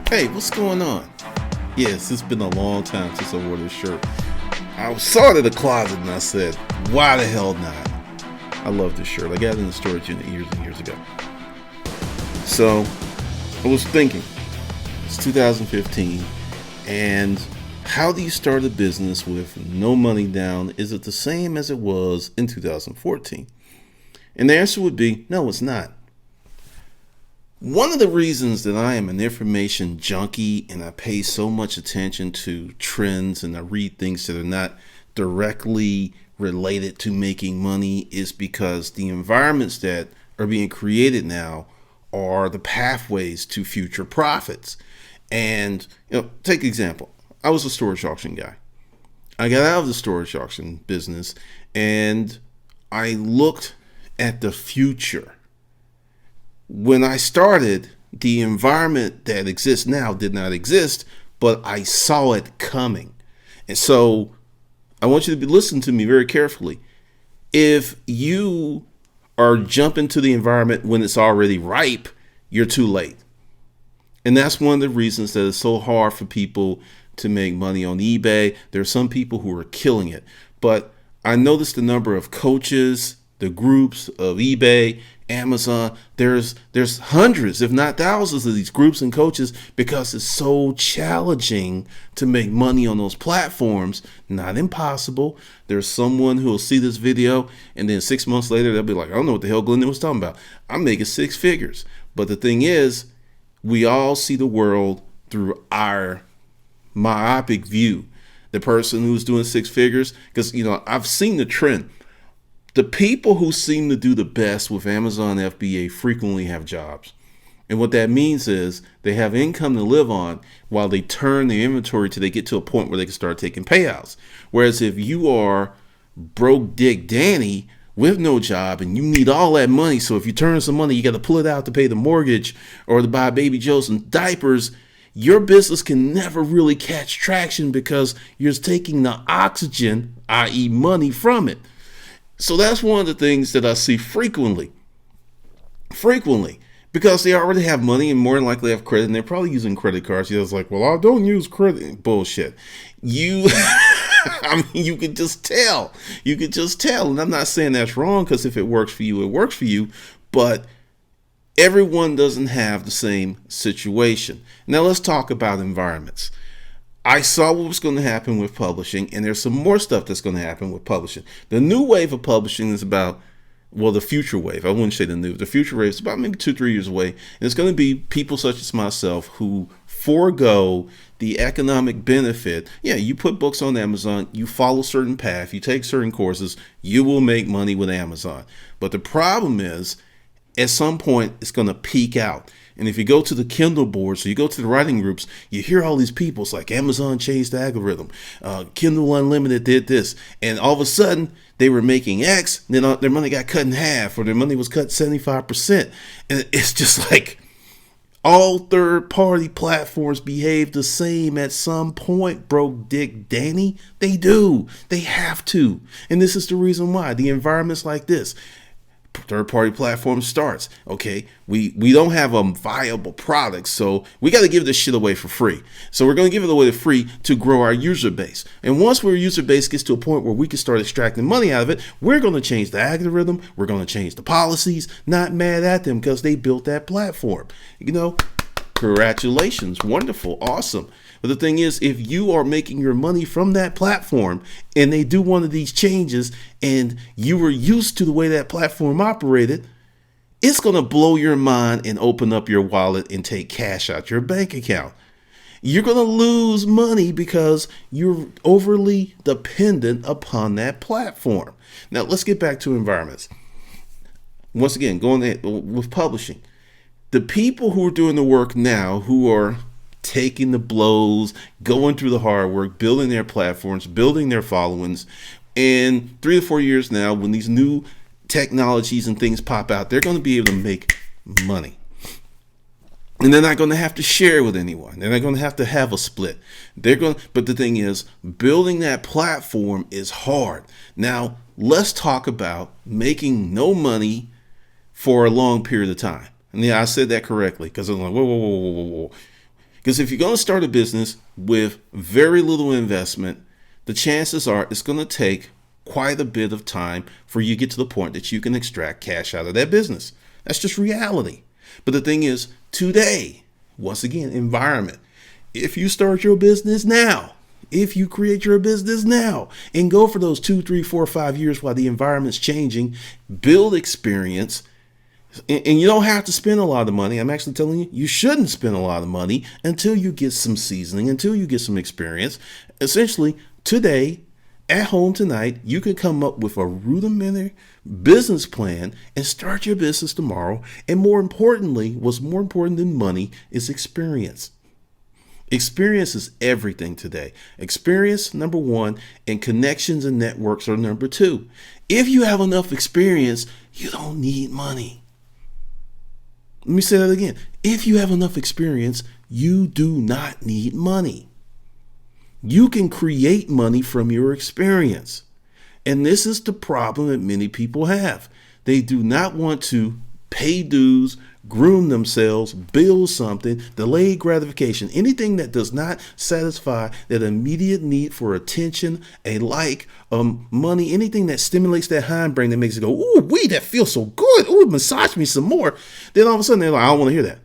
Hey, what's going on? Yes, it's been a long time since I wore this shirt. I saw it in the closet and I said, why the hell not? I love this shirt. I got it in the storage unit years and years ago. So, I was thinking, it's 2015, and how do you start a business with no money down? Is it the same as it was in 2014? And the answer would be, no, it's not. One of the reasons that I am an information junkie and I pay so much attention to trends and I read things that are not directly related to making money is because the environments that are being created now are the pathways to future profits. And, take example. I was a storage auction guy. I got out of the storage auction business and I looked at the future. When I started, the environment that exists now did not exist, but I saw it coming. And so I want you to listen to me very carefully. If you are jumping to the environment when it's already ripe, you're too late. And that's one of the reasons that it's so hard for people to make money on eBay. There are some people who are killing it. But I noticed the number of coaches, the groups of eBay, Amazon, there's hundreds, if not thousands of these groups and coaches because it's so challenging to make money on those platforms. Not impossible. There's someone who will see this video and then 6 months later, they'll be like, I don't know what the hell Glendon was talking about. I'm making six figures. But the thing is, we all see the world through our myopic view. The person who's doing six figures, because, I've seen the trend. The people who seem to do the best with Amazon FBA frequently have jobs. And what that means is they have income to live on while they turn their inventory till they get to a point where they can start taking payouts. Whereas if you are broke Dick Danny with no job and you need all that money, so if you turn some money, you got to pull it out to pay the mortgage or to buy Baby Joe's and diapers, your business can never really catch traction because you're taking the oxygen, i.e. money, from it. So that's one of the things that I see frequently, because they already have money and more than likely have credit, and they're probably using credit cards. It's like, well, I don't use credit. Bullshit. You could just tell. And I'm not saying that's wrong, because if it works for you, it works for you. But everyone doesn't have the same situation. Now let's talk about environments. I saw what was going to happen with publishing, and there's some more stuff that's going to happen with publishing. The new wave of publishing is about, the future wave. I wouldn't say the future wave is about maybe 2-3 years away. And it's going to be people such as myself who forego the economic benefit. Yeah, you put books on Amazon, you follow a certain path, you take certain courses, you will make money with Amazon. But the problem is, at some point, it's going to peak out. And if you go to the Kindle boards, so you go to the writing groups, you hear all these people. It's like Amazon changed the algorithm. Kindle Unlimited did this. And all of a sudden, they were making X, then their money got cut in half, or their money was cut 75%. And it's just like all third-party platforms behave the same at some point, broke Dick Danny. They do. They have to. And this is the reason why. The environment's like this. Third-party platform starts. Okay, we don't have a viable product, so we got to give this shit away for free. So we're going to give it away for free to grow our user base. And once our user base gets to a point where we can start extracting money out of it, we're going to change the algorithm. We're going to change the policies. Not mad at them because they built that platform. Congratulations, wonderful, awesome. But the thing is, if you are making your money from that platform and they do one of these changes and you were used to the way that platform operated, it's going to blow your mind and open up your wallet and take cash out your bank account. You're going to lose money because you're overly dependent upon that platform. Now, let's get back to environments. Once again, going with publishing. The people who are doing the work now, who are taking the blows, going through the hard work, building their platforms, building their followings, and 3 to 4 years now, when these new technologies and things pop out, they're going to be able to make money. And they're not going to have to share with anyone. They're not going to have a split. But the thing is, building that platform is hard. Now, let's talk about making no money for a long period of time. And yeah, I said that correctly, because I'm like, whoa. Because if you're going to start a business with very little investment, the chances are it's going to take quite a bit of time for you to get to the point that you can extract cash out of that business. That's just reality. But the thing is, today, once again, environment. If you start your business now, if you create your business now and go for those 2, 3, 4, 5 years while the environment's changing, build experience, and you don't have to spend a lot of money. I'm actually telling you, you shouldn't spend a lot of money until you get some seasoning, until you get some experience. Essentially, today, at home tonight, you can come up with a rudimentary business plan and start your business tomorrow. And more importantly, what's more important than money is experience. Experience is everything today. Experience, number one, and connections and networks are number two. If you have enough experience, you don't need money. Let me say that again. If you have enough experience, you do not need money. You can create money from your experience. And this is the problem that many people have. They do not want to pay dues, groom themselves, build something, delay gratification, anything that does not satisfy that immediate need for attention, a like, money, anything that stimulates that hindbrain that makes it go, ooh, wee, that feels so good. Ooh, massage me some more. Then all of a sudden they're like, I don't want to hear that.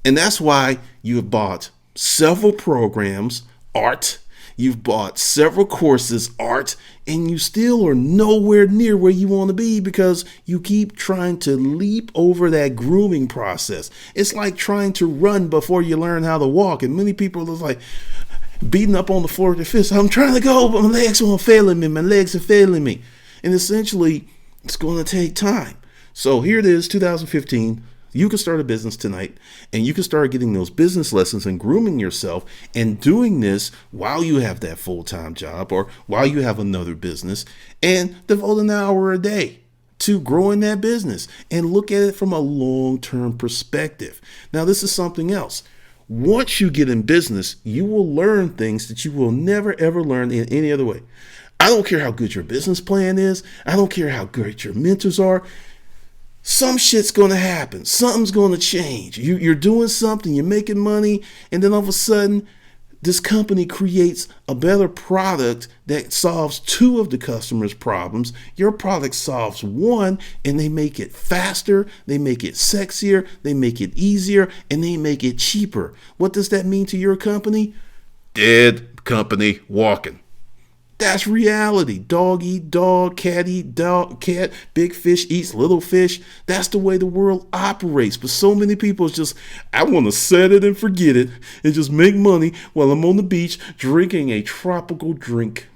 And that's why you have bought several programs, art. You've bought several courses, art, and you still are nowhere near where you want to be because you keep trying to leap over that grooming process. It's like trying to run before you learn how to walk. And many people are like beating up on the floor with their fists. I'm trying to go, but my legs are failing me. My legs are failing me. And essentially, it's going to take time. So here it is, 2015. You can start a business tonight and you can start getting those business lessons and grooming yourself and doing this while you have that full-time job or while you have another business, and devote an hour a day to growing that business and look at it from a long-term perspective. Now, this is something else. Once you get in business, you will learn things that you will never, ever learn in any other way. I don't care how good your business plan is. I don't care how great your mentors are. Some shit's going to happen. Something's going to change. You're doing something, you're making money, and then all of a sudden, this company creates a better product that solves two of the customer's problems. Your product solves one, and they make it faster, they make it sexier, they make it easier, and they make it cheaper. What does that mean to your company? Dead company walking. That's reality. Dog eat dog, cat eat dog, cat. Big fish eats little fish. That's the way the world operates. But so many people just, I want to set it and forget it and just make money while I'm on the beach drinking a tropical drink.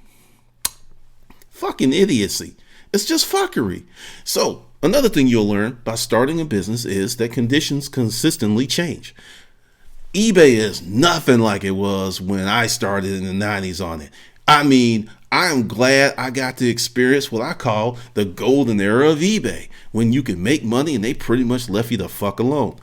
Fucking idiocy. It's just fuckery. So another thing you'll learn by starting a business is that conditions consistently change. eBay is nothing like it was when I started in the 90s on it. I mean, I am glad I got to experience what I call the golden era of eBay, when you could make money and they pretty much left you the fuck alone.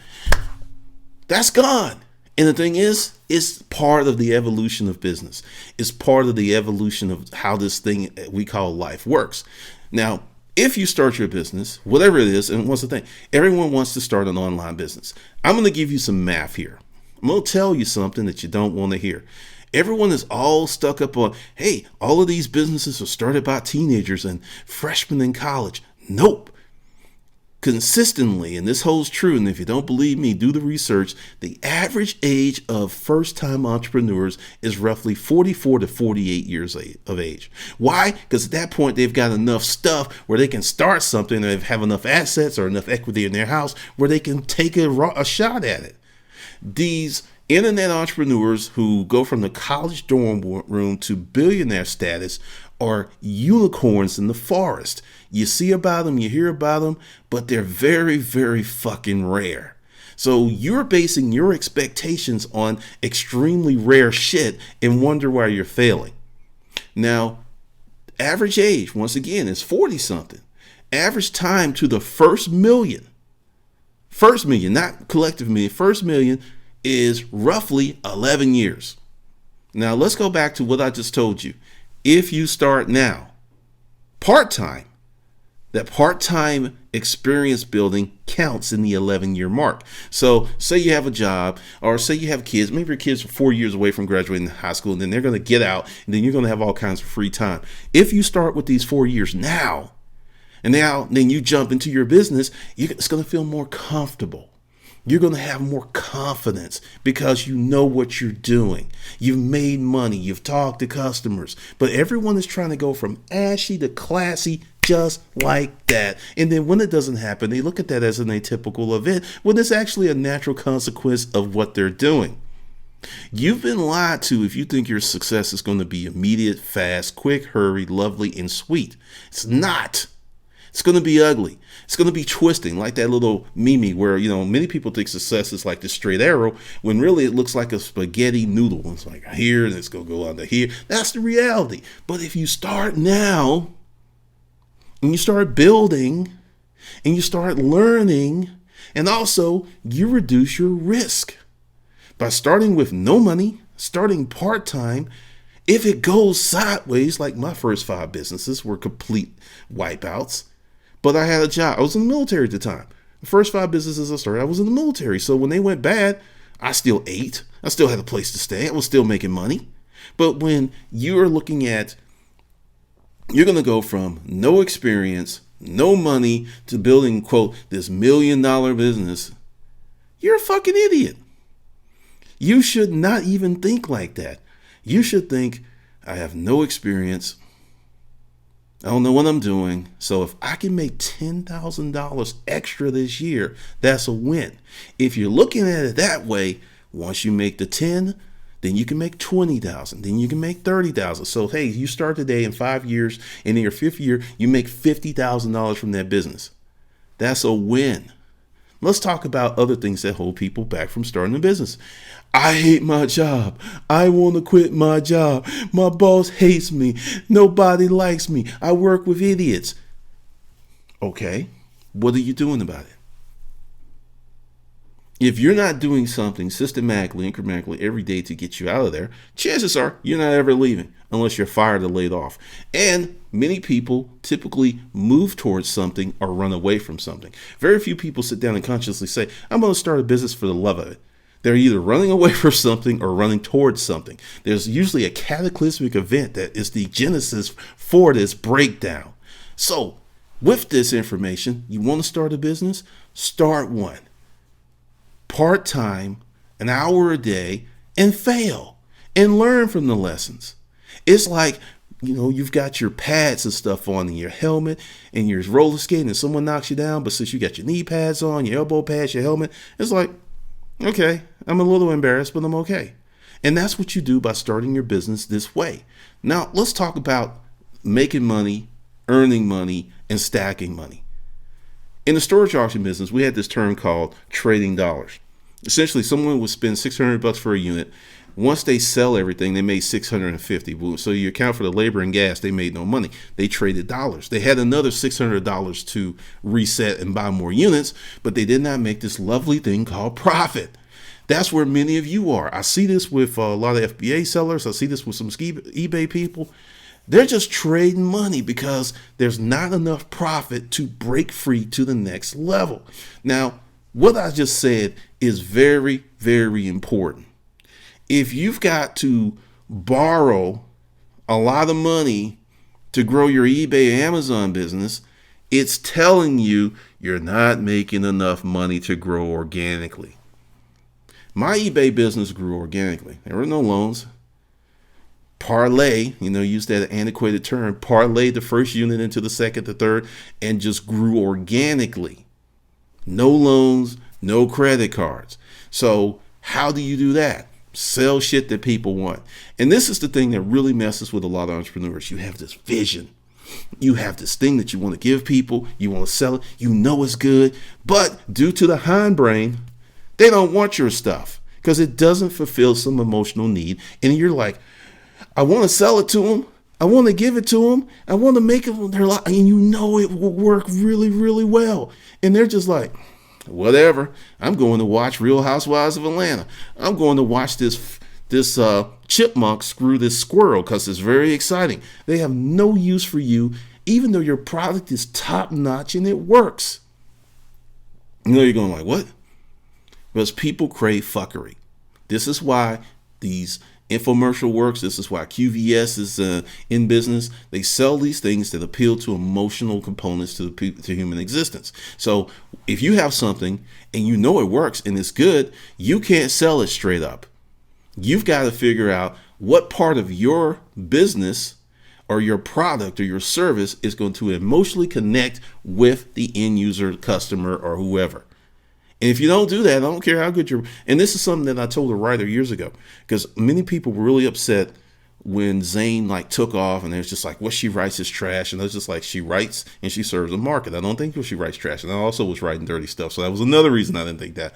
That's gone. And the thing is, it's part of the evolution of business. It's part of the evolution of how this thing we call life works. Now, if you start your business, whatever it is, and what's the thing? Everyone wants to start an online business. I'm going to give you some math here. I'm going to tell you something that you don't want to hear. Everyone is all stuck up on, hey, all of these businesses are started by teenagers and freshmen in college. Nope. Consistently, and this holds true, and if you don't believe me, do the research, the average age of first-time entrepreneurs is roughly 44 to 48 years of age. Why? Because at that point, they've got enough stuff where they can start something, they have enough assets or enough equity in their house where they can take a shot at it. These internet entrepreneurs who go from the college dorm room to billionaire status are unicorns in the forest. You see about them, you hear about them, but they're very, very fucking rare. So you're basing your expectations on extremely rare shit and wonder why you're failing. Now, average age, once again, is 40 something. Average time to the first million, not collective million, first million, is roughly 11 years. Now let's go back to what I just told you. If you start now, part-time, that part-time experience building counts in the 11-year mark. So say you have a job, or say you have kids, maybe your kids are 4 years away from graduating high school, and then they're going to get out, and then you're going to have all kinds of free time. If you start with these 4 years now, and then you jump into your business, it's going to feel more comfortable. You're going to have more confidence because you know what you're doing. You've made money. You've talked to customers. But everyone is trying to go from ashy to classy just like that. And then when it doesn't happen, they look at that as an atypical event when it's actually a natural consequence of what they're doing. You've been lied to if you think your success is going to be immediate, fast, quick, hurry, lovely, and sweet. It's not. It's going to be ugly. It's going to be twisting, like that little meme where, many people think success is like the straight arrow when really it looks like a spaghetti noodle. It's like here and it's going to go on to here. That's the reality. But if you start now and you start building and you start learning, and also you reduce your risk by starting with no money, starting part-time. If it goes sideways, like my first 5 businesses were complete wipeouts, but I had a job. I was in the military at the time. The first 5 businesses I started, I was in the military. So when they went bad, I still ate. I still had a place to stay. I was still making money. But when you're looking at, you're going to go from no experience, no money, to building, quote, this $1 million business, you're a fucking idiot. You should not even think like that. You should think, I have no experience. I don't know what I'm doing. So if I can make $10,000 extra this year, that's a win. If you're looking at it that way, once you make the 10, then you can make 20,000. Then you can make 30,000. So, hey, you start today in 5 years, and in your 5th year, you make $50,000 from that business. That's a win. Let's talk about other things that hold people back from starting a business. I hate my job. I want to quit my job. My boss hates me. Nobody likes me. I work with idiots. Okay, what are you doing about it? If you're not doing something systematically, incrementally every day to get you out of there, chances are you're not ever leaving unless you're fired or laid off. And many people typically move towards something or run away from something. Very few people sit down and consciously say, I'm going to start a business for the love of it. They're either running away from something or running towards something. There's usually a cataclysmic event that is the genesis for this breakdown. So with this information, you want to start a business? Start one. Part-time, an hour a day, and fail and learn from the lessons. It's like, you've got your pads and stuff on and your helmet and you're roller skating and someone knocks you down, but since you got your knee pads on, your elbow pads, your helmet, it's like, okay, I'm a little embarrassed, but I'm okay. And that's what you do by starting your business this way. Now, let's talk about making money, earning money, and stacking money. In the storage auction business, we had this term called trading dollars. Essentially, someone would spend $600 for a unit. Once they sell everything, they made $650. So you account for the labor and gas, they made no money. They traded dollars. They had another $600 to reset and buy more units, but they did not make this lovely thing called profit. That's where many of you are. I see this with a lot of FBA sellers. I see this with some eBay people. They're just trading money because there's not enough profit to break free to the next level. Now, what I just said is very, very important. If you've got to borrow a lot of money to grow your eBay Amazon business, it's telling you you're not making enough money to grow organically. My eBay business grew organically. There were no loans. Parlay, use that antiquated term, parlay the first unit into the second, the third, and just grew organically. No loans, no credit cards. So how do you do that? Sell shit that people want. And this is the thing that really messes with a lot of entrepreneurs. You have this vision. You have this thing that you want to give people. You want to sell it. You know it's good. But due to the hindbrain, they don't want your stuff because it doesn't fulfill some emotional need. And you're like, I want to sell it to them. I want to give it to them. I want to make it their life. And it will work really, really well. And they're just like, whatever. I'm going to watch Real Housewives of Atlanta. I'm going to watch this chipmunk screw this squirrel because it's very exciting. They have no use for you even though your product is top notch and it works. You know, you're going like, what? Because people crave fuckery. This is why these infomercial works. This is why QVS is in business. They sell these things that appeal to emotional components to human existence. So if you have something and you know it works and it's good, you can't sell it straight up. You've got to figure out what part of your business or your product or your service is going to emotionally connect with the end user, customer, or whoever. And if you don't do that, I don't care how good you're. And this is something that I told a writer years ago, because many people were really upset when Zane took off, and it was just like, what she writes is trash. And I was just like, she writes and she serves a market. I don't think she writes trash. And I also was writing dirty stuff. So that was another reason I didn't think that.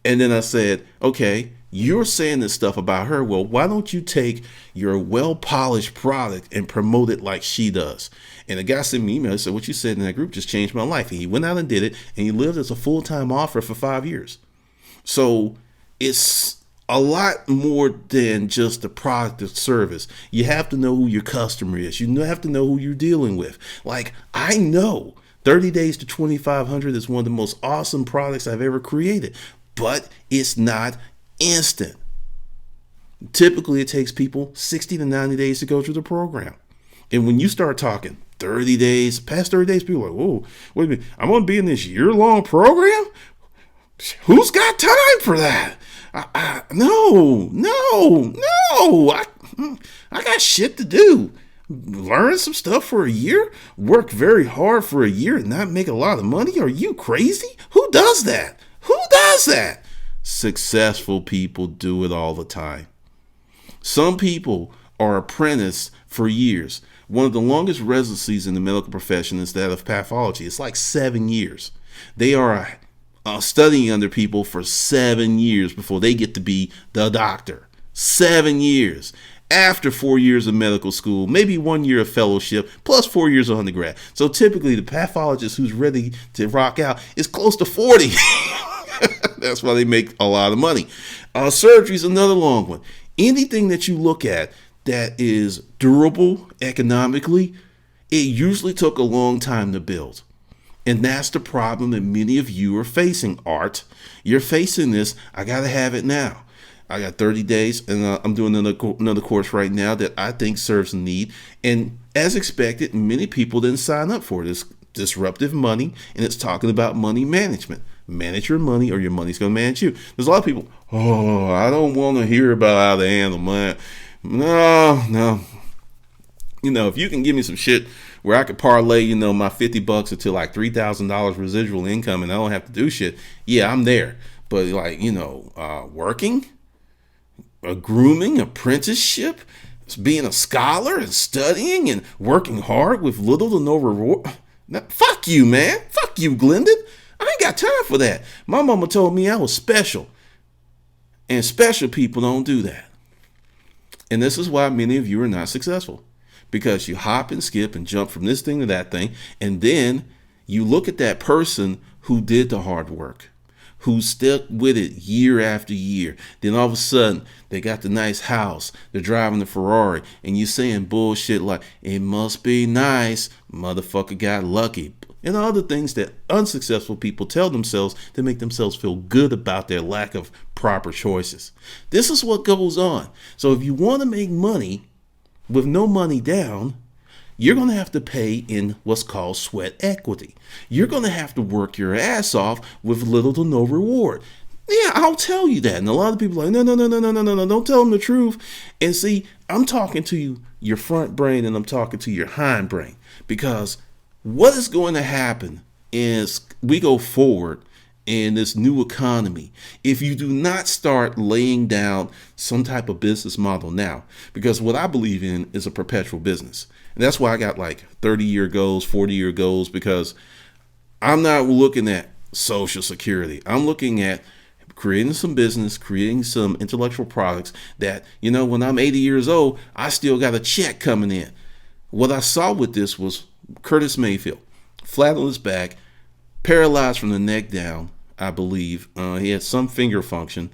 And then I said, okay, you're saying this stuff about her. Well, why don't you take your well-polished product and promote it like she does? And the guy sent me an email and said, what you said in that group just changed my life. And he went out and did it, and he lived as a full-time offer for 5 years. So it's a lot more than just the product or service. You have to know who your customer is. You have to know who you're dealing with. Like, I know 30 Days to 2,500 is one of the most awesome products I've ever created, but it's not instant. Typically, it takes people 60 to 90 days to go through the program. And when you start talking 30 days, past 30 days, people are like, whoa, wait a minute, I'm going to be in this year-long program? Who's got time for that? No. I got shit to do. Learn some stuff for a year? Work very hard for a year and not make a lot of money? Are you crazy? Who does that? Successful people do it all the time. Some people are apprenticed for years. One of the longest residencies in the medical profession is that of pathology. It's like 7 years. They are studying under people for 7 years before they get to be the doctor. 7 years. After 4 years of medical school, maybe 1 year of fellowship, plus 4 years of undergrad. So typically the pathologist who's ready to rock out is close to 40. That's why they make a lot of money. Surgery is another long one. Anything that you look at that is durable economically, it usually took a long time to build. And that's the problem that many of you are facing, Art. You're facing this, I got to have it now. I got 30 days, and I'm doing another course right now that I think serves a need. And as expected, many people didn't sign up for this. Disruptive money, and it's talking about money management. Manage your money or your money's going to manage you. There's a lot of people, I don't want to hear about how to handle money. No. You know, if you can give me some shit where I could parlay, my $50 into like $3,000 residual income and I don't have to do shit, yeah, I'm there. But working, a grooming, apprenticeship, being a scholar and studying and working hard with little to no reward. Now, fuck you, man. Fuck you, Glendon. I ain't got time for that. My mama told me I was special. And special people don't do that. And this is why many of you are not successful. Because you hop and skip and jump from this thing to that thing. And then you look at that person who did the hard work, who stuck with it year after year. Then all of a sudden, they got the nice house. They're driving the Ferrari. And you saying bullshit like, it must be nice. Motherfucker got lucky. And other things that unsuccessful people tell themselves to make themselves feel good about their lack of proper choices. This is what goes on. So if you want to make money with no money down, you're going to have to pay in what's called sweat equity. You're going to have to work your ass off with little to no reward. Yeah, I'll tell you that. And a lot of people are like, no, don't tell them the truth. And see, I'm talking to you, your front brain, and I'm talking to your hind brain. Because what is going to happen is we go forward in this new economy if you do not start laying down some type of business model now. Because what I believe in is a perpetual business. And that's why I got like 30-year goals, 40-year goals, because I'm not looking at Social Security. I'm looking at creating some business, creating some intellectual products that, when I'm 80 years old, I still got a check coming in. What I saw with this was Curtis Mayfield, flat on his back, paralyzed from the neck down, I believe. He had some finger function.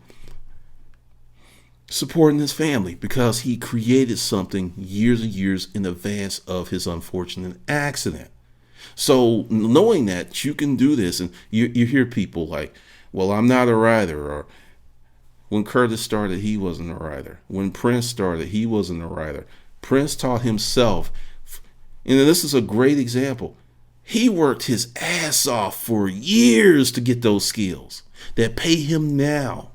supporting his family because he created something years and years in advance of his unfortunate accident. So knowing that you can do this, and you hear people like, well, I'm not a writer, or when Curtis started, he wasn't a writer. When Prince started, he wasn't a writer. Prince taught himself. And this is a great example. He worked his ass off for years to get those skills that pay him now.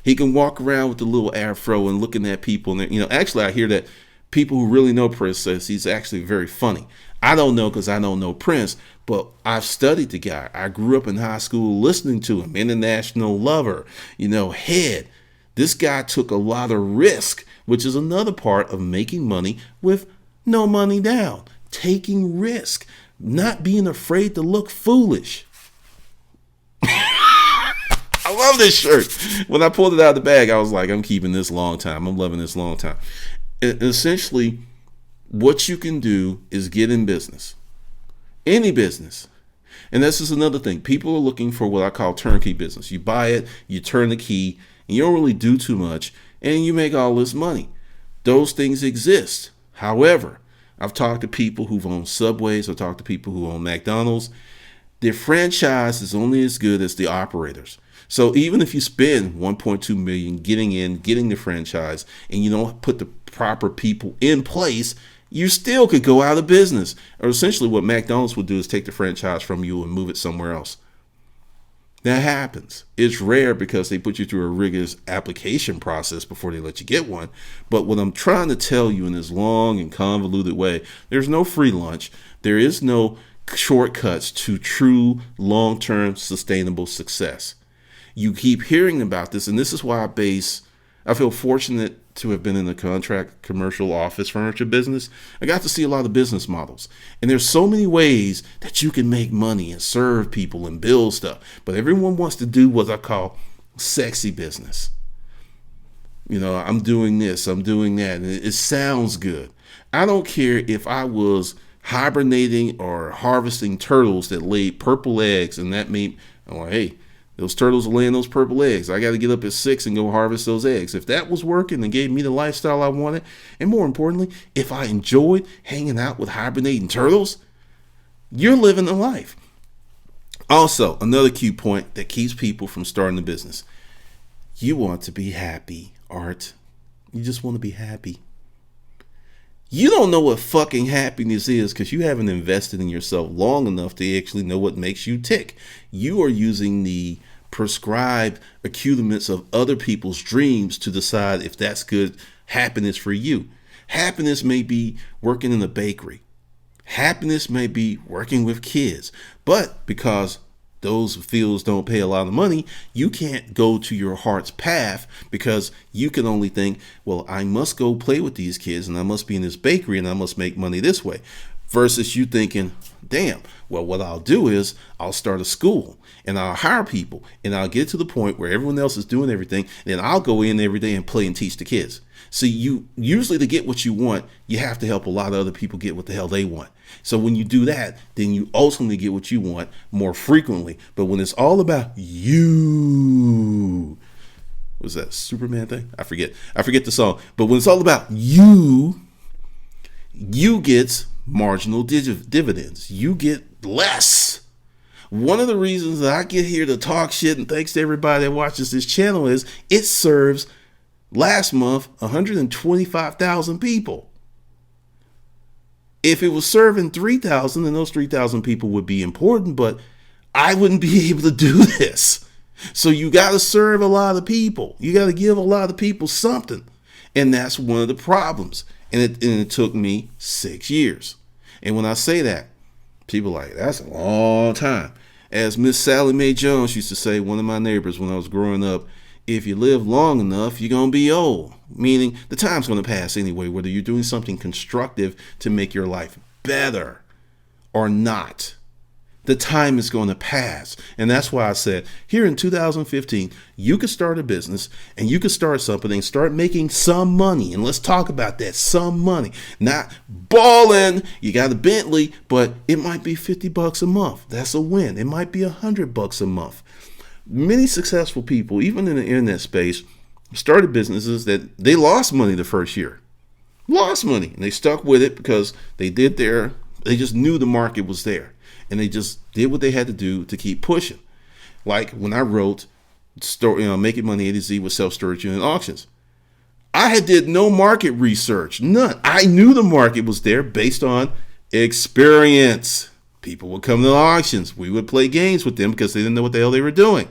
He can walk around with the little afro and looking at people. And, actually, I hear that people who really know Prince says he's actually very funny. I don't know because I don't know Prince, but I've studied the guy. I grew up in high school listening to him. International Lover, Head. This guy took a lot of risk, which is another part of making money with no money down. Taking risk, not being afraid to look foolish. I love this shirt. When I pulled it out of the bag, I was like, I'm keeping this long time. I'm loving this long time. And essentially, what you can do is get in business. Any business. And this is another thing. People are looking for what I call turnkey business. You buy it, you turn the key, and you don't really do too much, and you make all this money. Those things exist. However, I've talked to people who've owned Subways. I've talked to people who own McDonald's. Their franchise is only as good as the operators. So even if you spend $1.2 million getting the franchise, and you don't put the proper people in place, you still could go out of business. Or essentially what McDonald's would do is take the franchise from you and move it somewhere else. That happens. It's rare because they put you through a rigorous application process before they let you get one. But what I'm trying to tell you in this long and convoluted way, there's no free lunch. There is no shortcuts to true long-term sustainable success. You keep hearing about this, and this is why I feel fortunate to have been in the contract commercial office furniture business. I got to see a lot of business models, and there's so many ways that you can make money and serve people and build stuff, but everyone wants to do what I call sexy business. I'm doing this, I'm doing that, and it sounds good. I don't care if I was hibernating or harvesting turtles that laid purple eggs, and that made, hey, those turtles are laying those purple eggs. I got to get up at 6 and go harvest those eggs. If that was working and gave me the lifestyle I wanted, and more importantly, if I enjoyed hanging out with hibernating turtles, you're living the life. Also, another key point that keeps people from starting a business. You want to be happy, Art. You just want to be happy. You don't know what fucking happiness is because you haven't invested in yourself long enough to actually know what makes you tick. You are using the prescribed accoutrements of other people's dreams to decide if that's good happiness for you. Happiness may be working in a bakery. Happiness may be working with kids. But because those fields don't pay a lot of money, you can't go to your heart's path because you can only think, well, I must go play with these kids and I must be in this bakery and I must make money this way. Versus you thinking, damn, well, what I'll do is I'll start a school and I'll hire people and I'll get to the point where everyone else is doing everything. And then I'll go in every day and play and teach the kids. So you usually, to get what you want, you have to help a lot of other people get what the hell they want. So when you do that, then you ultimately get what you want more frequently. But when it's all about you, was that Superman thing? I forget the song. But when it's all about you get marginal dividends. You get less. One of the reasons that I get here to talk shit, and thanks to everybody that watches this channel, is it serves last month 125,000 people. If it was serving 3,000, then those 3,000 people would be important, but I wouldn't be able to do this. So you got to serve a lot of people. You got to give a lot of people something. And that's one of the problems. And it took me 6 years. And when I say that, people are like, that's a long time. As Miss Sally Mae Jones used to say, one of my neighbors when I was growing up, if you live long enough, you're going to be old. Meaning the time's going to pass anyway, whether you're doing something constructive to make your life better or not. The time is going to pass. And that's why I said here in 2015, you could start a business and you could start something and start making some money. And let's talk about that. Some money, not balling. You got a Bentley, but it might be $50 a month. That's a win. It might be $100 a month. Many successful people, even in the internet space, started businesses that they lost money the first year. Lost money. And they stuck with it because they just knew the market was there. And they just did what they had to do to keep pushing. Like when I wrote Making Money A to Z with Self-Storage Unit Auctions. I did no market research, none. I knew the market was there based on experience. People would come to the auctions. We would play games with them because they didn't know what the hell they were doing.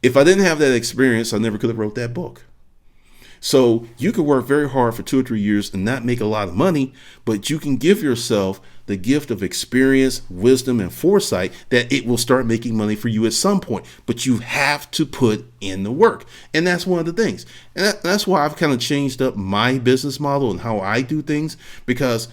If I didn't have that experience, I never could have wrote that book. So you could work very hard for 2 or 3 years and not make a lot of money, but you can give yourself the gift of experience, wisdom, and foresight that it will start making money for you at some point. But you have to put in the work. And that's one of the things. And that's why I've kind of changed up my business model and how I do things, because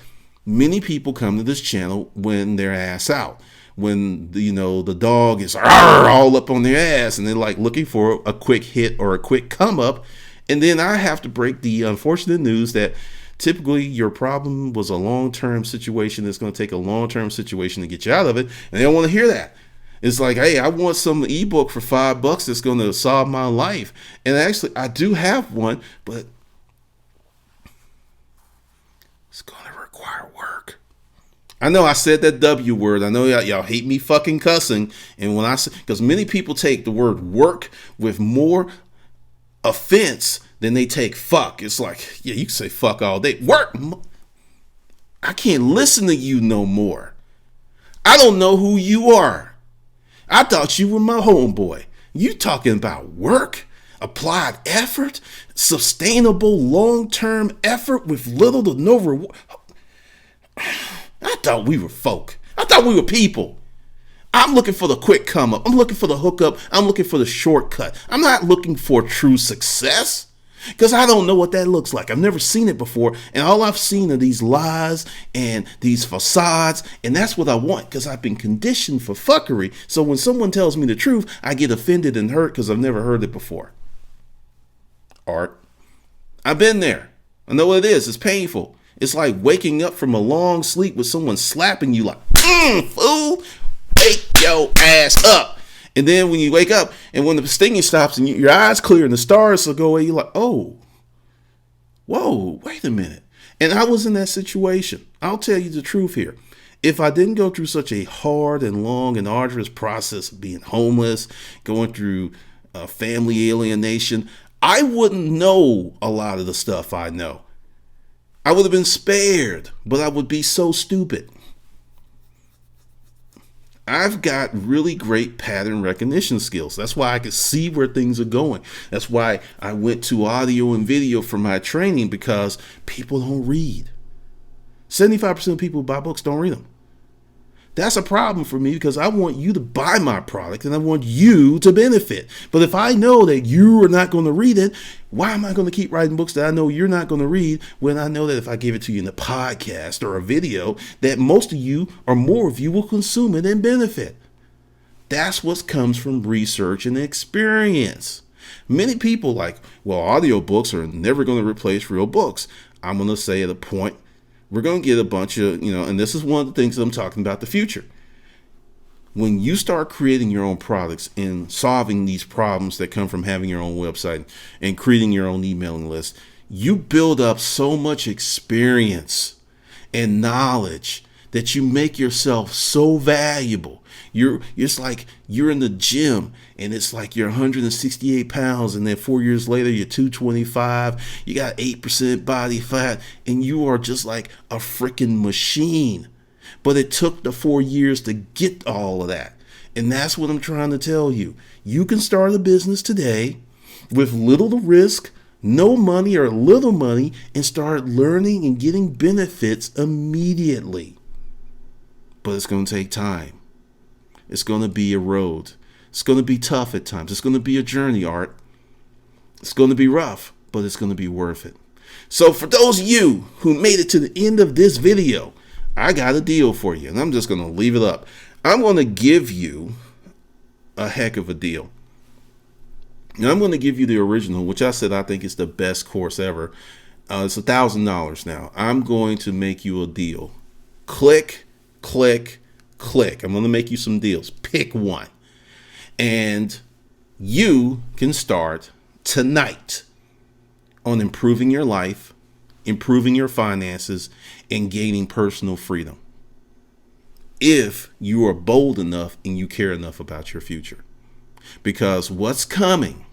many people come to this channel when they're ass out. When the dog is all up on their ass and they're like looking for a quick hit or a quick come up. And then I have to break the unfortunate news that typically your problem was a long-term situation that's going to take a long-term situation to get you out of it. And they don't want to hear that. It's like, hey, I want some ebook for $5 that's going to solve my life. And actually, I do have one, but it's going to require work. I know I said that W word. I know y'all hate me fucking cussing. And when I say, because many people take the word work with more offense than they take fuck. It's like, yeah, you can say fuck all day. Work. I can't listen to you no more. I don't know who you are. I thought you were my homeboy. You talking about work, applied effort, sustainable long-term effort with little to no reward. I thought we were folk. I thought we were people. I'm looking for the quick come up. I'm looking for the hookup. I'm looking for the shortcut. I'm not looking for true success because I don't know what that looks like. I've never seen it before. And all I've seen are these lies and these facades. And that's what I want because I've been conditioned for fuckery. So when someone tells me the truth, I get offended and hurt because I've never heard it before. Art. I've been there. I know what it is. It's painful. It's like waking up from a long sleep with someone slapping you like, fool. Wake your ass up. And then when you wake up and when the stinging stops and your eyes clear and the stars will go away, you're like, oh, whoa, wait a minute. And I was in that situation. I'll tell you the truth here. If I didn't go through such a hard and long and arduous process of being homeless, going through family alienation, I wouldn't know a lot of the stuff I know. I would have been spared, but I would be so stupid. I've got really great pattern recognition skills. That's why I can see where things are going. That's why I went to audio and video for my training, because people don't read. 75% of people who buy books don't read them. That's a problem for me because I want you to buy my product and I want you to benefit. But if I know that you are not going to read it, why am I going to keep writing books that I know you're not going to read when I know that if I give it to you in a podcast or a video, that most of you or more of you will consume it and benefit? That's what comes from research and experience. Many people like, well, audiobooks are never going to replace real books. I'm going to say at a point, we're going to get a bunch of, and this is one of the things that I'm talking about, the future. When you start creating your own products and solving these problems that come from having your own website and creating your own emailing list, you build up so much experience and knowledge that you make yourself so valuable. It's like you're in the gym and it's like you're 168 pounds and then 4 years later you're 225, you got 8% body fat and you are just like a freaking machine. But it took the 4 years to get all of that. And that's what I'm trying to tell you. You can start a business today with little to risk, no money or little money, and start learning and getting benefits immediately. But it's going to take time. It's going to be a road. It's going to be tough at times. It's going to be a journey, Art. It's going to be rough, but it's going to be worth it. So for those of you who made it to the end of this video, I got a deal for you, and I'm just going to leave it up. I'm going to give you a heck of a deal. And I'm going to give you the original, which I said I think is the best course ever. It's $1,000 now. I'm going to make you a deal. Click. I'm going to make you some deals. Pick one. And you can start tonight on improving your life, improving your finances, and gaining personal freedom. If you are bold enough and you care enough about your future. Because what's coming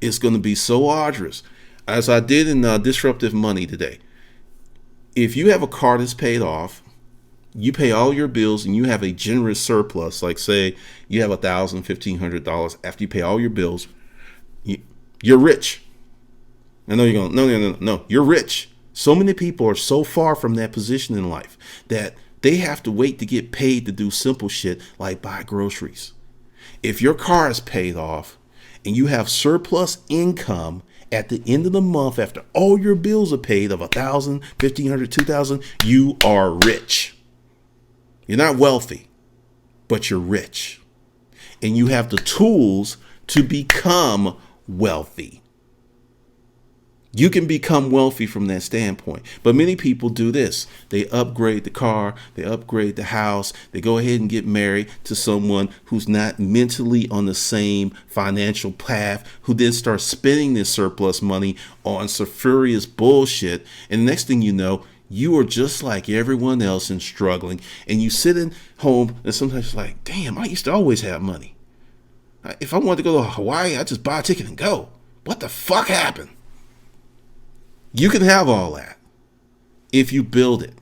is going to be so arduous. As I did in Disruptive Money today. If you have a car that's paid off, you pay all your bills and you have a generous surplus, like say you have $1,000, $1,500 after you pay all your bills, you're rich. I know you're going, no, you're rich. So many people are so far from that position in life that they have to wait to get paid to do simple shit like buy groceries. If your car is paid off and you have surplus income at the end of the month after all your bills are paid of $1,000, $1,500, $2,000, you are rich. You're not wealthy, but you're rich. And you have the tools to become wealthy. You can become wealthy from that standpoint. But many people do this. They upgrade the car, they upgrade the house, they go ahead and get married to someone who's not mentally on the same financial path, who then starts spending this surplus money on sulfurious bullshit. And the next thing you know, you are just like everyone else and struggling. And you sit in home and sometimes you're like, damn, I used to always have money. If I wanted to go to Hawaii, I just buy a ticket and go. What the fuck happened? You can have all that if you build it.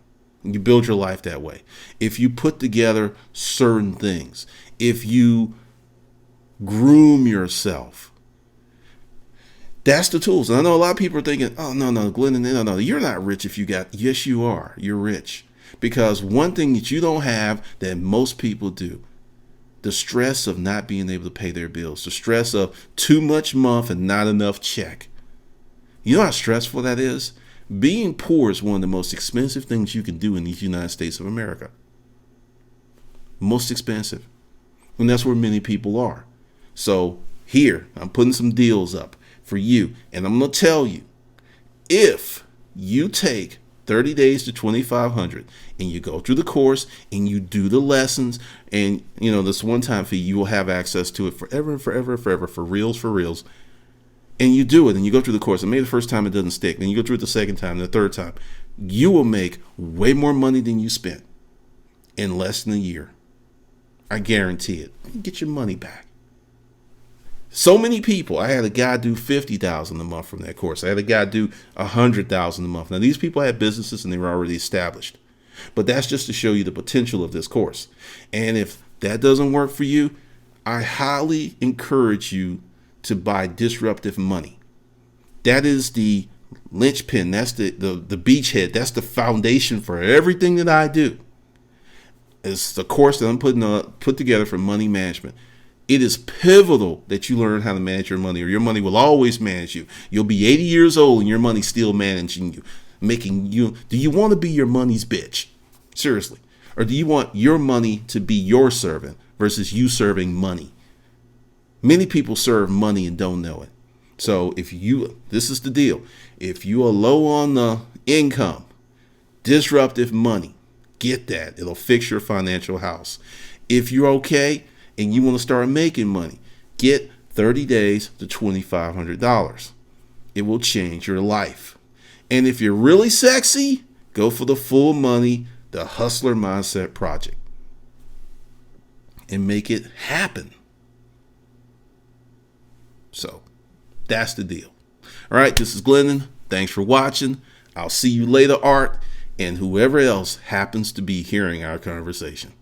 You build your life that way. If you put together certain things, if you groom yourself, that's the tools. And I know a lot of people are thinking, oh, no, Glennon, no, you're not rich if you got, yes, you are. You're rich. Because one thing that you don't have that most people do, the stress of not being able to pay their bills, the stress of too much month and not enough check. You know how stressful that is? Being poor is one of the most expensive things you can do in these United States of America. Most expensive. And that's where many people are. So here, I'm putting some deals up for you. And I'm going to tell you, if you take 30 days to 2,500 and you go through the course and you do the lessons and, this one-time fee, you will have access to it forever and forever and forever for reals. And you do it and you go through the course, and maybe the first time it doesn't stick, then you go through it the second time, the third time, you will make way more money than you spent in less than a year. I guarantee it. You get your money back. So many people, I had a guy do $50,000 a month from that course. I had a guy do $100,000 a month. Now these people had businesses and they were already established, but that's just to show you the potential of this course. And if that doesn't work for you, I highly encourage you to buy Disruptive Money. That is the linchpin. That's the beachhead. That's the foundation for everything that I do. It's the course that I'm put together for money management. It is pivotal that you learn how to manage your money, or your money will always manage you. You'll be 80 years old and your money's still managing you, making you. Do you want to be your money's bitch? Seriously. Or do you want your money to be your servant versus you serving money? Many people serve money and don't know it. So this is the deal. If you are low on the income, Disruptive Money, get that. It'll fix your financial house. If you're okay and you want to start making money, get 30 days to $2,500. It will change your life. And if you're really sexy, go for the full money, the Hustler Mindset Project, and make it happen. So that's the deal. All right, this is Glennon. Thanks for watching. I'll see you later, Art, and whoever else happens to be hearing our conversation.